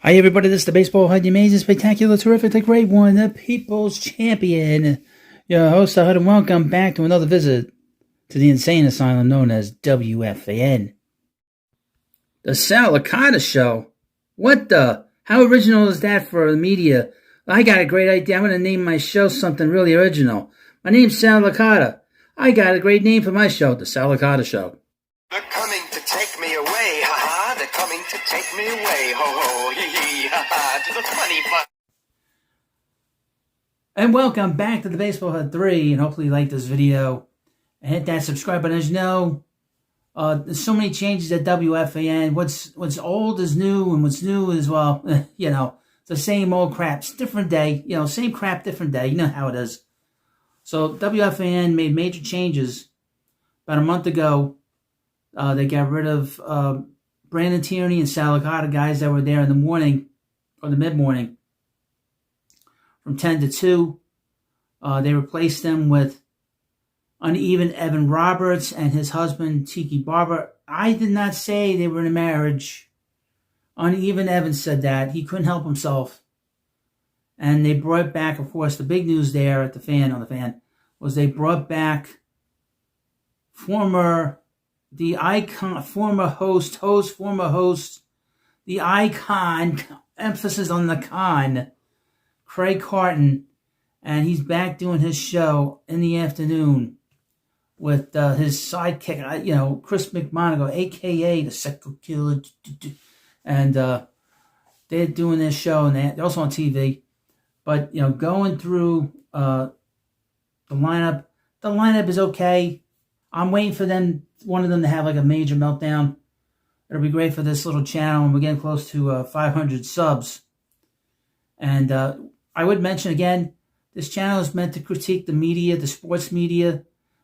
Hi everybody, this is the Baseball HUD, the amazing, spectacular, terrific, the great one, the People's Champion. Your host, HUD, and welcome back to another visit to the insane asylum known as WFAN. The Sal Licata Show? What the? How original is that for the media? I got a great idea. I'm going to name my show something really original. My name's Sal Licata. I got a great name for my show, The Sal Licata Show. They're coming to take me away, ha-ha. They're coming to take me away, ho-ho, hee-hee, ha-ha, to the funny fun. And welcome back to the Baseball HUD 3, and hopefully you like this video. And hit that subscribe button. As you know, there's so many changes at WFAN. What's old is new, and what's new is, well, it's the same old crap. It's different day. Same crap, different day. You know how it is. So WFAN made major changes about a month ago. They got rid of Brandon Tierney and Sal Licata, guys that were there in the morning or the mid-morning from 10 to 2. They replaced them with Uneven Evan Roberts and his husband, Tiki Barber. I did not say they were in a marriage. Uneven Evan said that. He couldn't help himself. And they brought back, of course, the big news there at the fan, was they brought back former host, the icon, emphasis on the con, Craig Carton, and he's back doing his show in the afternoon with his sidekick, Chris McMonagle, a.k.a. the Psycho Killer, and they're doing this show, and they're also on TV, but, going through the lineup is okay. I'm waiting for one of them to have like a major meltdown. It'll be great for this little channel, and we're getting close to 500 subs. And I would mention again, this channel is meant to critique the media, the sports media.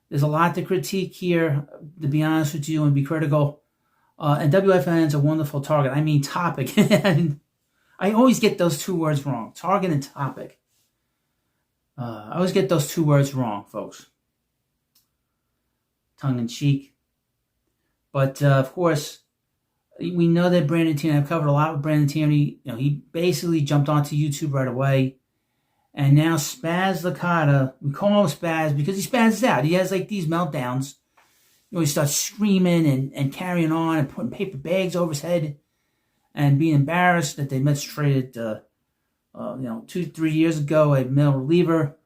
There's a lot to critique here, to be honest with you, and be critical. And WFAN is a wonderful target. I mean topic. And I always get those two words wrong, target and topic. I always get those two words wrong, folks. Tongue-in-cheek. But, of course, we know that Brandon Tierney, I've covered a lot with Brandon Tierney. He basically jumped onto YouTube right away. And now Spaz Licata, we call him Spaz because he spazzes out. He has like these meltdowns. He starts screaming and carrying on and putting paper bags over his head and being embarrassed that they mistreated, 2-3 years ago, a male reliever.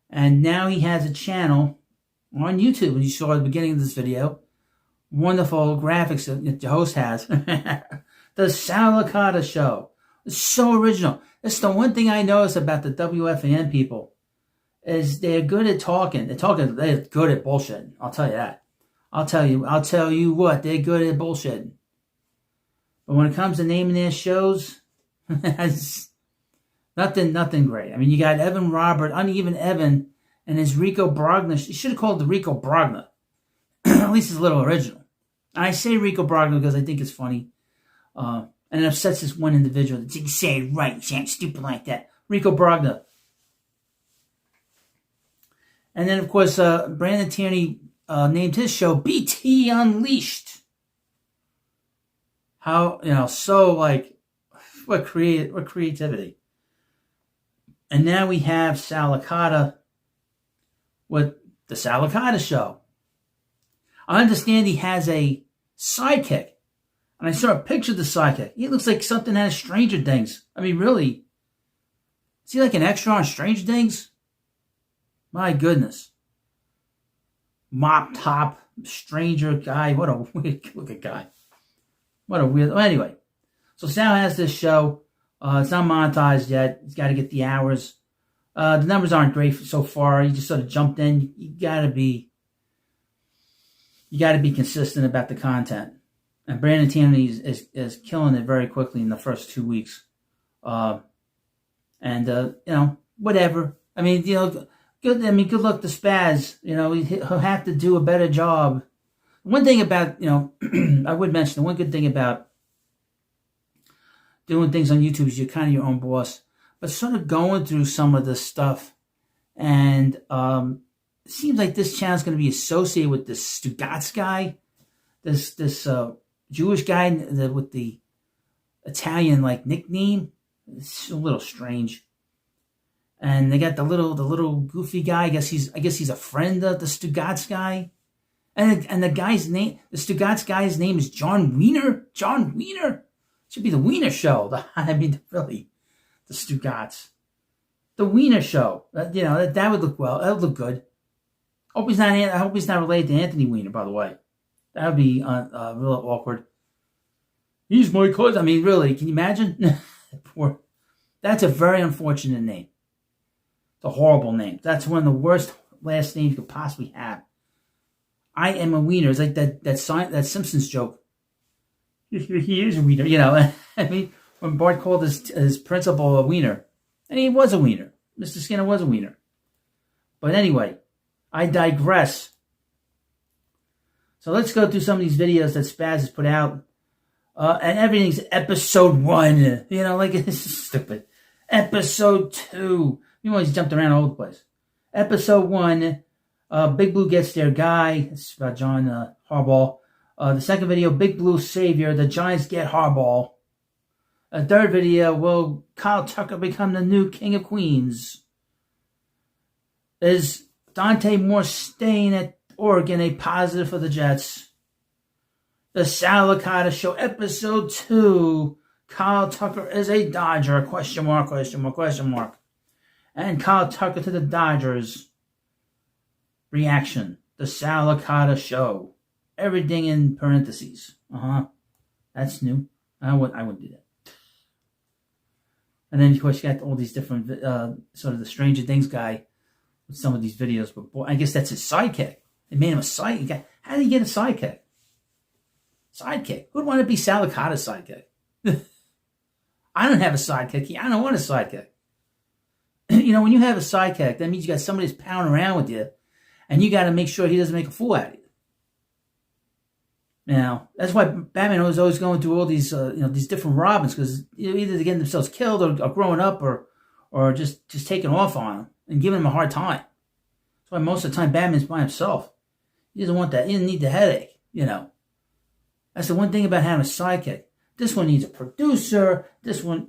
And now he has a channel on YouTube, and you saw at the beginning of this video, wonderful graphics that the host has. The Sal Licata Show. It's so original. That's the one thing I notice about the WFAN people, is they're good at talking. They're good at bullshitting. I'll tell you that. I'll tell you what, they're good at bullshitting. But when it comes to naming their shows, it's nothing great. I mean, you got Evan Robert, Uneven Evan, and his Rico Brogna. You should have called it the Rico Brogna. At least it's a little original. I say Rico Brogna because I think it's funny. And it upsets this one individual that didn't say it right. You sound stupid like that. Rico Brogna. And then, of course, Brandon Tierney named his show BT Unleashed. How, what creativity. And now we have Sal Licata with the Sal Licata Show. I understand he has a sidekick. And I saw a picture of the sidekick. He looks like something out of Stranger Things. I mean, really. Is he like an extra on Stranger Things? My goodness. Mop top, stranger guy. What a weird looking guy. What a weird. Well, anyway. So Sal has this show. It's not monetized yet. He's got to get the hours. The numbers aren't great so far. He just sort of jumped in. You gotta be consistent about the content. And Brandon Tierney is killing it very quickly in the first 2 weeks. Whatever. I mean, good luck to Spaz. He'll have to do a better job. One thing about, I would mention, the one good thing about doing things on YouTube is you're kind of your own boss. But sort of going through some of this stuff, and it seems like this channel is going to be associated with this Stugatz guy, this Jewish guy with the Italian like nickname. It's a little strange. And they got the little goofy guy. I guess he's a friend of the Stugatz guy. And the guy's name, the Stugatz guy's name is John Wiener. John Wiener. Should be the Wiener Show. Really, the Stugatz. The Wiener Show. That would look well. That would look good. I hope he's not related to Anthony Weiner, by the way. That would be real awkward. He's my cousin. I mean, really, can you imagine? That's a very unfortunate name. It's a horrible name. That's one of the worst last names you could possibly have. I am a wiener. It's like that Simpsons joke. He is a wiener, I mean, when Bart called his principal a wiener, and he was a wiener. Mr. Skinner was a wiener. But anyway, I digress. So let's go through some of these videos that Spaz has put out. And everything's episode 1. Like it's stupid. Episode 2. He's jumped around all over the place. Episode 1. Big Blue gets their guy. It's about John Harbaugh. The second video, Big Blue Savior. The Giants get Harbaugh. A third video, will Kyle Tucker become the new King of Queens? Is Dante Moore staying at Oregon a positive for the Jets? The Sal Licata Show, Episode 2. Kyle Tucker is a Dodger? Question mark, question mark, question mark. And Kyle Tucker to the Dodgers. Reaction. The Sal Licata Show. Everything in parentheses. That's new. I wouldn't do that. And then, of course, you got all these different, sort of the Stranger Things guy with some of these videos. But boy, I guess that's his sidekick. They made him a sidekick. How did he get a sidekick? Sidekick. Who'd want to be Sal Licata's sidekick? I don't have a sidekick. I don't want a sidekick. When you have a sidekick, that means you got somebody that's pounding around with you, and you got to make sure he doesn't make a fool out of you. Now, that's why Batman was always going through all these, these different Robins, because either they're getting themselves killed or growing up or just taking off on them and giving them a hard time. That's why most of the time Batman's by himself. He doesn't want that. He doesn't need the headache, That's the one thing about having a sidekick. This one needs a producer. This one,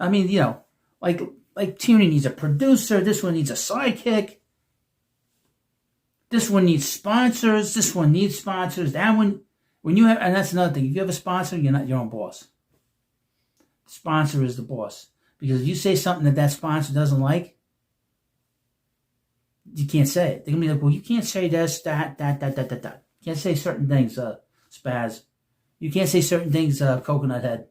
like Tierney needs a producer. This one needs a sidekick. This one needs sponsors. This one needs sponsors. That one, and that's another thing. If you have a sponsor, you're not your own boss. The sponsor is the boss. Because if you say something that sponsor doesn't like, you can't say it. They're going to be like, well, you can't say this, that. You can't say certain things, Spaz. You can't say certain things, Coconut Head.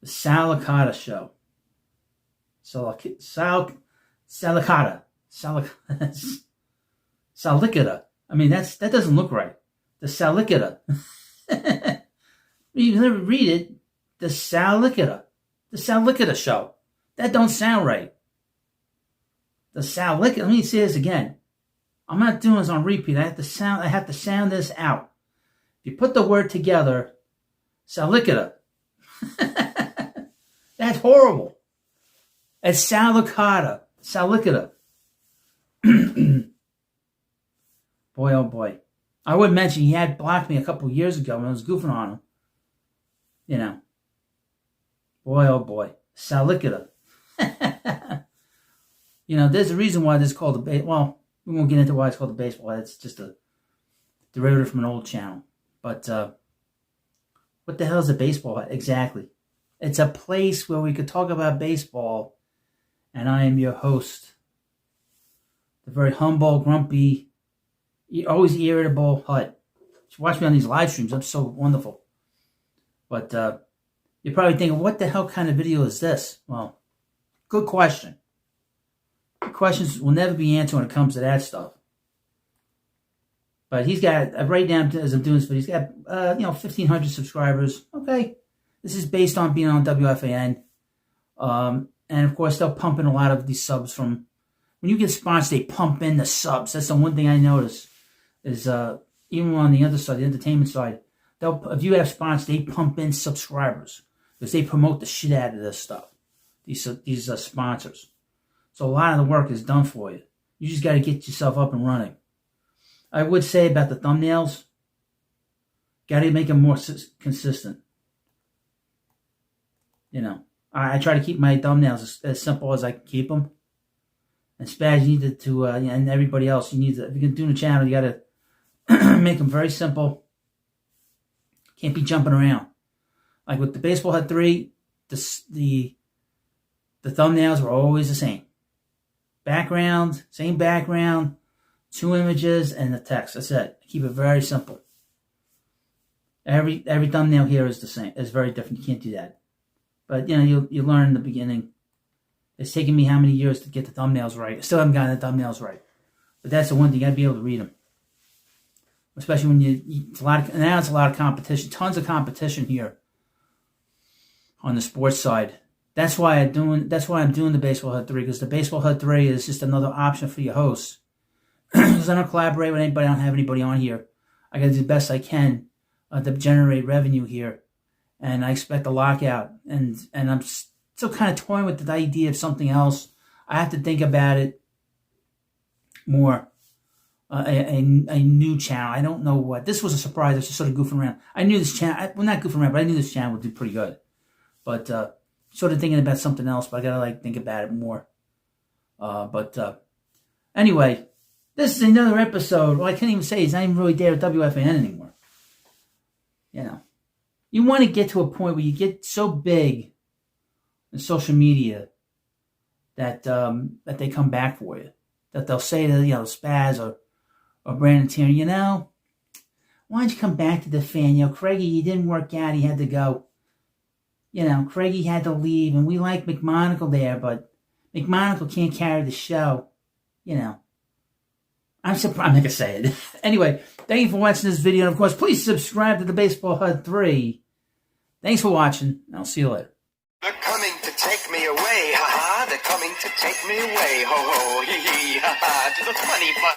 The Sal Licata Show. Sal Licata. Sal Licata. I mean, that doesn't look right. The Sal Licata. You never read it. The Sal Licata. The Sal Licata Show. That don't sound right. The Sal Licata. Let me say this again. I'm not doing this on repeat. I have to sound this out. If you put the word together, Sal Licata. That's horrible. It's Sal Licata. Sal Licata. Boy, oh boy. I would mention he had blocked me a couple of years ago when I was goofing on him. Boy, oh boy. Sal Licata. There's a reason why this is called well, we won't get into why it's called the baseball. It's just a derivative from an old channel. But what the hell is a baseball hat? Exactly. It's a place where we could talk about baseball, and I am your host. The very humble, grumpy, always irritable Hut. You watch me on these live streams. I'm so wonderful. But you're probably thinking, what the hell kind of video is this? Well, good question. Good questions will never be answered when it comes to that stuff. But he's got, right now as I'm doing this video, he's got, 1,500 subscribers. Okay. This is based on being on WFAN. And of course, they'll pump in a lot of these subs from, when you get sponsored, they pump in the subs. That's the one thing I notice is, even on the other side, the entertainment side, if you have sponsors, they pump in subscribers because they promote the shit out of this stuff. These sponsors. So a lot of the work is done for you. You just got to get yourself up and running. I would say about the thumbnails, got to make them more consistent. You know, I try to keep my thumbnails as simple as I can keep them. And Spaz, you need to, and everybody else, you need to, if you're doing a channel, you got to make them very simple. Can't be jumping around. Like with the Baseball Hut 3, the thumbnails were always the same. Background, same background, 2 images, and the text. That's it. I keep it very simple. Every thumbnail here is the same. It's very different. You can't do that. But, you know, you learn in the beginning. It's taken me how many years to get the thumbnails right. I still haven't gotten the thumbnails right. But that's the one thing. You got to be able to read them. Especially when it's a lot of competition. Tons of competition here on the sports side. That's why I'm doing the Baseball Hut 3, because the Baseball Hut 3 is just another option for your hosts. Because I don't collaborate with anybody, I don't have anybody on here. I got to do the best I can to generate revenue here, and I expect a lockout. And I'm still kind of toying with the idea of something else. I have to think about it more. A new channel. I don't know what. This was a surprise. I was just sort of goofing around. I knew this channel. Well, not goofing around, but I knew this channel would do pretty good. But sort of thinking about something else. But I gotta think about it more. Anyway, this is another episode. Well, I can't even say it's not even really there at WFAN anymore. You know, you want to get to a point where you get so big in social media that that they come back for you. That they'll say to Spaz or Brandon Tierney, why don't you come back to the fan? Craigie, he didn't work out. He had to go. Craigie had to leave, and we like McMonagle there, but McMonagle can't carry the show. I'm surprised. I'm not going to say it. Anyway, thank you for watching this video. And, of course, please subscribe to the Baseball Hut 3. Thanks for watching. I'll see you later. They're coming to take me away, ha ha. They're coming to take me away, ho ho, hee hee, ha ha. To the funny fun.